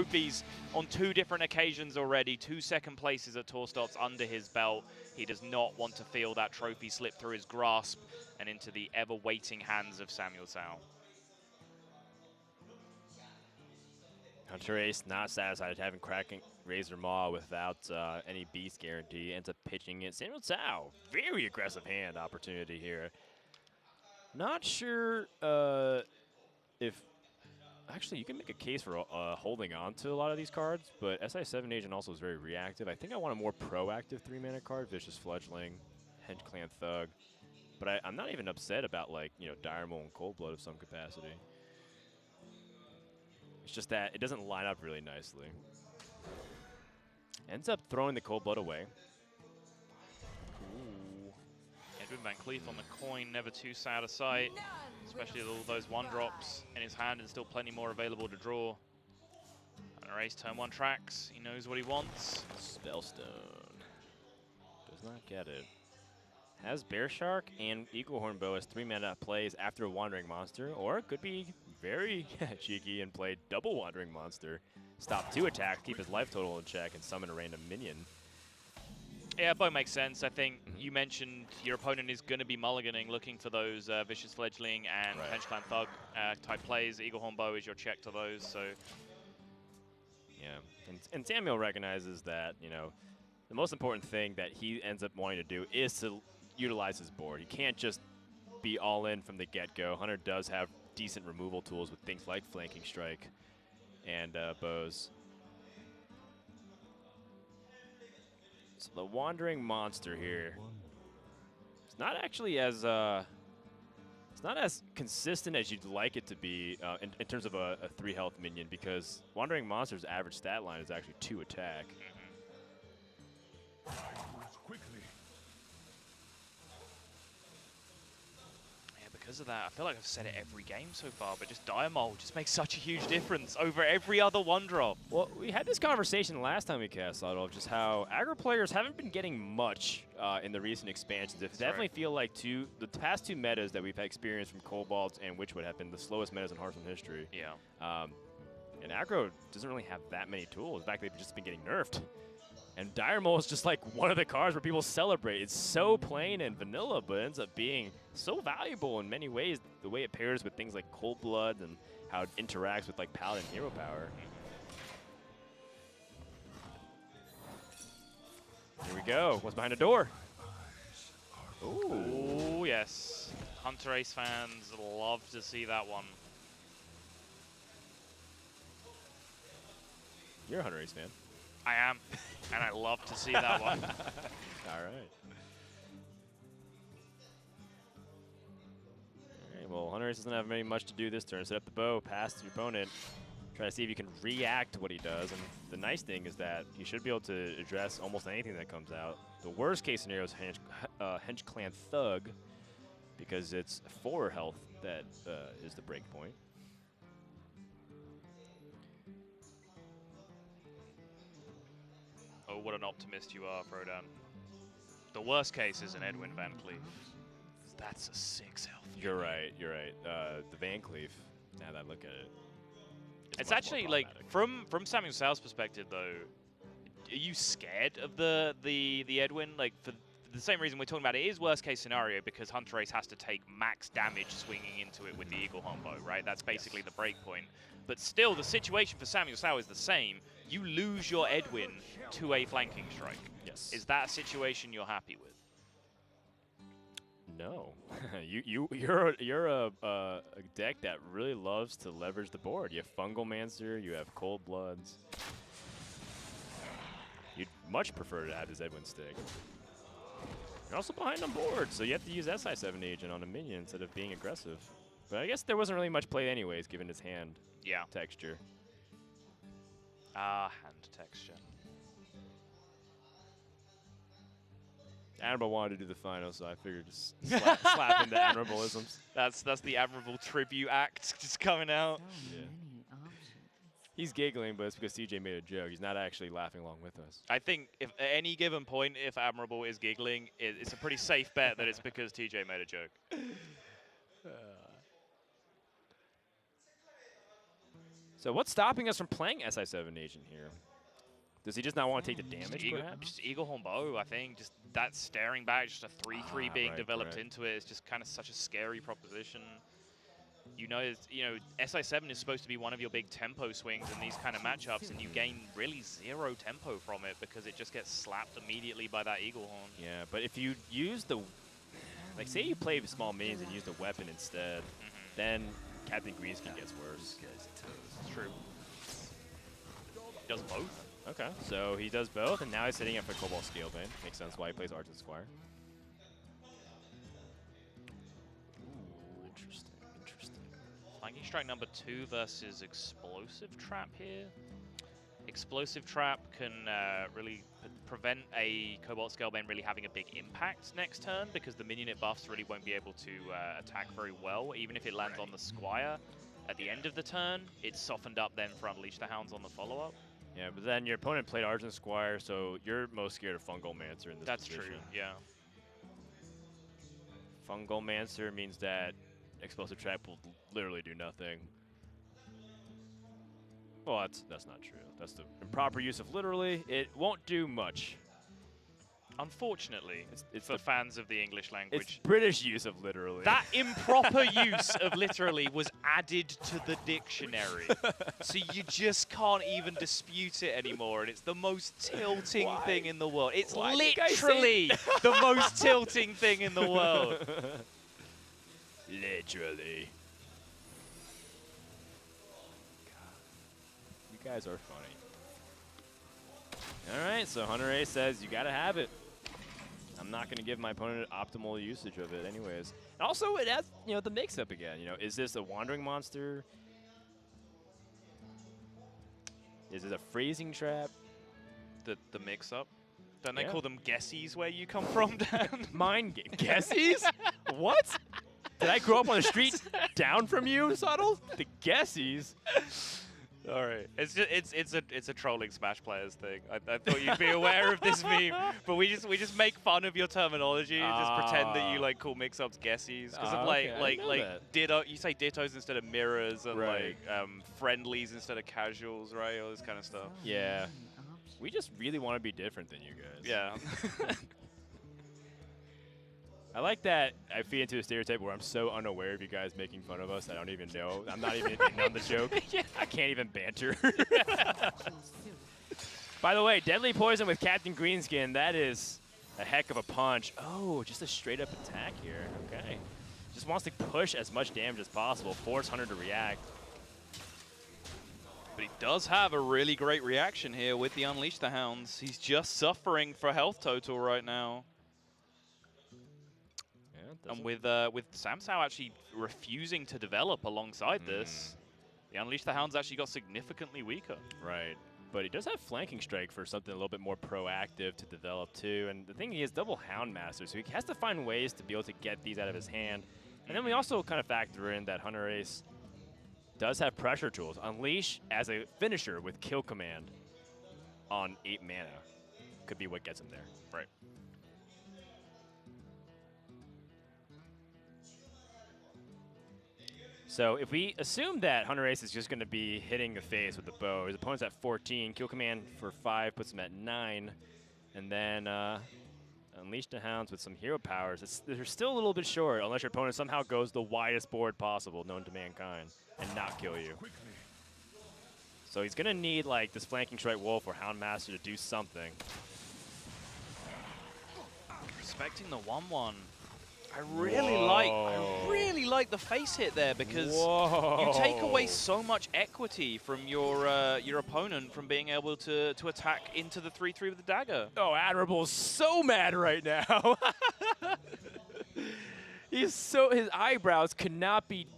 trophies on 2 different occasions already. 2 second places at tour stops under his belt. He does not want to feel that trophy slip through his grasp and into the ever-waiting hands of SamuelTsao. HunterAce not satisfied having cracking Razor Maw without any beast guarantee. Ends up pitching it. SamuelTsao, very aggressive hand opportunity here. Not sure if... Actually, you can make a case for holding on to a lot of these cards, but SI7 Agent also is very reactive. I think I want a more proactive 3-mana card, Vicious Fledgling, Henge Clan Thug. But I'm not even upset about, like, you know, Dire Maul and Cold Blood of some capacity. It's just that it doesn't line up really nicely. Ends up throwing the Cold Blood away. Ooh. Edwin Van Cleef on the coin, never too sad a sight. Especially with all those 1-drops in his hand and still plenty more available to draw. HunterAce turn 1 tracks. He knows what he wants. Spellstone. Does not get it. Has Bear Shark and Eagle Horn Bow as 3-mana plays after a Wandering Monster, or it could be very cheeky and play double Wandering Monster. Stop 2 attacks, keep his life total in check, and summon a random minion. Yeah, both make sense. I think you mentioned your opponent is going to be mulliganing, looking for those Vicious Fledgling and Henge Clan Thug type plays. Eagle Horn Bow is your check to those, so... Yeah, and Samuel recognizes that, you know, the most important thing that he ends up wanting to do is to utilize his board. He can't just be all in from the get-go. Hunter does have decent removal tools with things like Flanking Strike and bows. So the Wandering Monster here, it's not actually as it's not as consistent as you'd like it to be in terms of a 3 health minion, because Wandering Monster's average stat line is actually 2 attack. Because of that, I feel like I've said it every game so far, but just Dire Maul just makes such a huge difference over every other 1-drop. Well, we had this conversation last time we cast Lotto of just how aggro players haven't been getting much in the recent expansions. It definitely feel like the past 2 metas that we've experienced from Kobolds and Witchwood have been the slowest metas in Hearthstone history. Yeah. And aggro doesn't really have that many tools. In fact, they've just been getting nerfed. And Dire Maul is just like one of the cards where people celebrate. It's so plain and vanilla, but ends up being so valuable in many ways. The way it pairs with things like Cold Blood and how it interacts with like Paladin hero power. Here we go. What's behind the door? Ooh, yes. HunterAce fans love to see that one. You're a HunterAce fan. I am, and I love to see that one. All right. Well, HunterAce doesn't have very much to do this turn. Set up the bow, pass to your opponent. Try to see if you can react to what he does. And the nice thing is that you should be able to address almost anything that comes out. The worst case scenario is Henge Clan Thug, because it's 4 health that is the break point. Oh, what an optimist you are, Frodan. The worst case is an Edwin Van Cleef. That's a 6 health. You're right, you're right. The Van Cleef, now that I look at it. It's actually, like, from SamuelTsao's perspective, though, are you scared of the Edwin? Like, for the same reason we're talking about it is worst case scenario, because HunterAce has to take max damage swinging into it with the Eagle Horn Bow, right? That's basically the break point. But still, the situation for SamuelTsao is the same. You lose your Edwin to a flanking strike. Yes. Is that a situation you're happy with? No. you're a deck that really loves to leverage the board. You have Fungalmancer, you have Cold Bloods. You'd much prefer to have his Edwin stick. You're also behind on board, so you have to use SI7 Agent on a minion instead of being aggressive. But I guess there wasn't really much play anyways, given his hand texture. Ah, hand texture. Admirable wanted to do the final, so I figured just slap into admirableisms. That's the admirable tribute act just coming out. So Yeah. many options. He's giggling, but it's because CJ made a joke. He's not actually laughing along with us. I think if at any given point, if Admirable is giggling, it's a pretty safe bet that it's because TJ made a joke. So what's stopping us from playing SI7 Agent here? Does he just not want to take the damage, perhaps? Just Eaglehorn Bow, I think. Just that staring back, just a 3-3 being developed into it is just kind of such a scary proposition. You know, SI7 is supposed to be one of your big tempo swings in these kind of matchups, and you gain really 0 tempo from it because it just gets slapped immediately by that Eaglehorn. Yeah, but if you use the... Like, say you play small minions and use the weapon instead, then Captain Greenskin gets worse. It's true. He does both. Okay, so he does both, and now he's sitting up for Cobalt Scalebane. Makes sense why he plays Argent Squire. Ooh, interesting, interesting. Flanking Strike number 2 versus Explosive Trap here. Explosive Trap can really prevent a Cobalt Scalebane really having a big impact next turn because the minion it buffs really won't be able to attack very well, even if it lands on the Squire. At the end of the turn, it's softened up then for Unleash the Hounds on the follow-up. Yeah, but then your opponent played Argent Squire, so you're most scared of Fungal Mancer in this That's position. true, yeah. Fungal Mancer means that Explosive Trap will literally do nothing. Well, that's not true. That's the improper use of literally. It won't do much. Unfortunately, it's for fans of the English language. It's British use of literally. That improper use of literally was added to the dictionary. So you just can't even dispute it anymore, and it's the most tilting thing in the world. It's literally the most tilting thing in the world. Literally. You guys are funny. All right, so HunterAce says you gotta have it. I'm not going to give my opponent optimal usage of it anyways. And also, it has, the mix-up again. Is this a Wandering Monster? Is it a Freezing Trap? The mix-up? Don't they call them guessies where you come from, Dan? Mind game. Guessies? What? Did I grow up on the street down from you, Subtle? The guessies? All right, it's a trolling Smash players thing. I thought you'd be aware of this meme, but we just make fun of your terminology, just pretend that you call mix-ups guessies because of like ditto. You say dittos instead of mirrors and friendlies instead of casuals, right? All this kind of stuff. Yeah, we just really want to be different than you guys. Yeah. I like that I feed into a stereotype where I'm so unaware of you guys making fun of us, I don't even know. I'm not even in on the joke. Yeah. I can't even banter. By the way, Deadly Poison with Captain Greenskin, that is a heck of a punch. Oh, just a straight up attack here. Okay. Just wants to push as much damage as possible, force Hunter to react. But he does have a really great reaction here with the Unleash the Hounds. He's just suffering for health total right now. And with SamuelTsao actually refusing to develop alongside this, the Unleash the Hounds actually got significantly weaker. Right. But he does have Flanking Strike for something a little bit more proactive to develop too. And the thing, he has double Houndmaster, so he has to find ways to be able to get these out of his hand. And then we also kind of factor in that HunterAce does have pressure tools. Unleash as a finisher with Kill Command on 8 mana could be what gets him there. Right. So if we assume that HunterAce is just going to be hitting the face with the bow, his opponent's at 14, Kill Command for 5 puts him at 9, and then Unleash the Hounds with some hero powers. They're still a little bit short unless your opponent somehow goes the widest board possible known to mankind and not kill you. So he's going to need like this Flanking Strike Wolf or Houndmaster to do something. Respecting the 1/1. I really like the face hit there because you take away so much equity from your opponent from being able to attack into the 3/3 with the dagger. Oh, Admirable's so mad right now. His eyebrows could not be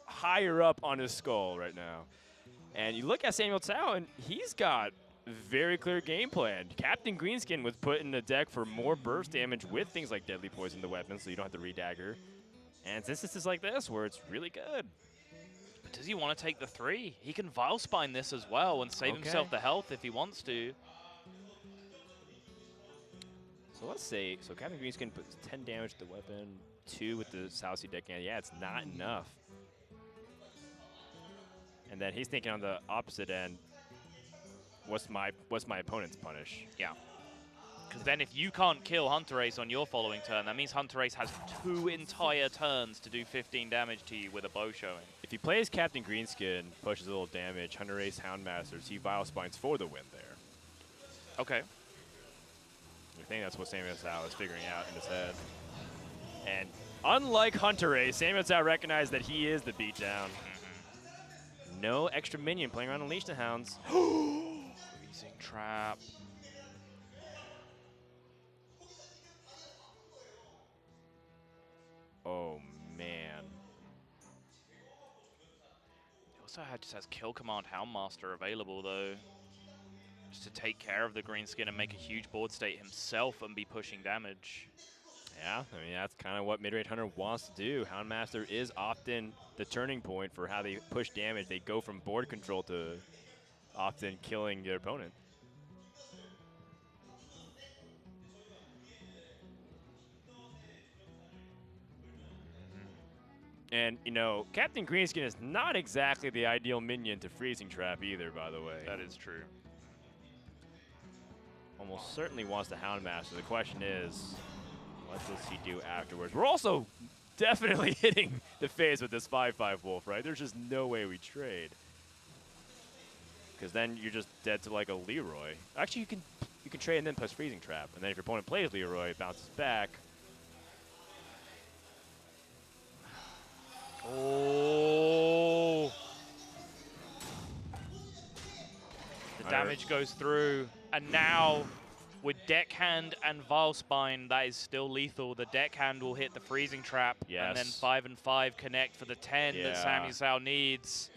higher up on his skull right now. And you look at SamuelTsao, and he's got very clear game plan. Captain Greenskin was put in the deck for more burst damage with things like Deadly Poison the weapon, so you don't have to redagger. And since this is like this, where it's really good. But does he want to take the 3? He can Vile Spine this as well and save himself the health if he wants to. So let's say, so Captain Greenskin puts 10 damage to the weapon, 2 with the Southsea deck, and yeah, it's not enough. And then he's thinking on the opposite end, what's my opponent's punish? Yeah. Because then if you can't kill hunterace on your following turn, that means hunterace has 2 entire turns to do 15 damage to you with a bow showing. If he plays Captain Greenskin, pushes a little damage, hunterace Houndmasters, he Vile Spines for the win there. Okay. I think that's what SamuelTsao is figuring out in his head. And unlike hunterace, SamuelTsao recognized that he is the beatdown. No extra minion playing around Unleash the Hounds. Freezing trap. Oh, man. He also just has Kill Command Houndmaster available, though. Just to take care of the Greenskin and make a huge board state himself and be pushing damage. Yeah, I mean, that's kind of what mid-range hunter wants to do. Houndmaster is often the turning point for how they push damage. They go from board control to often killing their opponent. And, you know, Captain Greenskin is not exactly the ideal minion to Freezing Trap either, by the way. That is true. Almost certainly wants the Houndmaster. The question is, what does he do afterwards? We're also definitely hitting the phase with this 5/5 Wolf, right? There's just no way we trade. Because then you're just dead to like a Leroy. Actually, you can trade and then plus Freezing Trap. And then if your opponent plays Leroy, it bounces back. Oh. The damage goes through. And now, with Deckhand and Vilespine, that is still lethal. The Deckhand will hit the Freezing Trap. Yes. And then 5 and 5 connect for the 10 that SamuelTsao needs.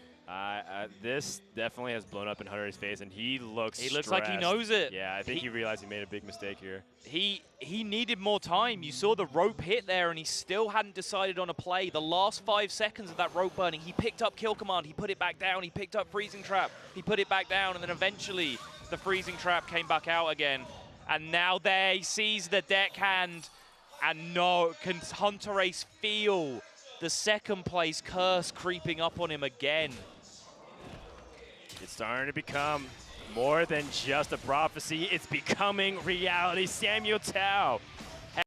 This definitely has blown up in Hunterace's face, and he looks stressed. Like he knows it. Yeah, I think he realized he made a big mistake here. He needed more time. You saw the rope hit there, and he still hadn't decided on a play. The last 5 seconds of that rope burning, he picked up Kill Command, he put it back down, he picked up Freezing Trap, he put it back down, and then eventually the Freezing Trap came back out again. And now there he sees the Deckhand, and no, can hunterace feel the second place curse creeping up on him again. It's starting to become more than just a prophecy. It's becoming reality. SamuelTsao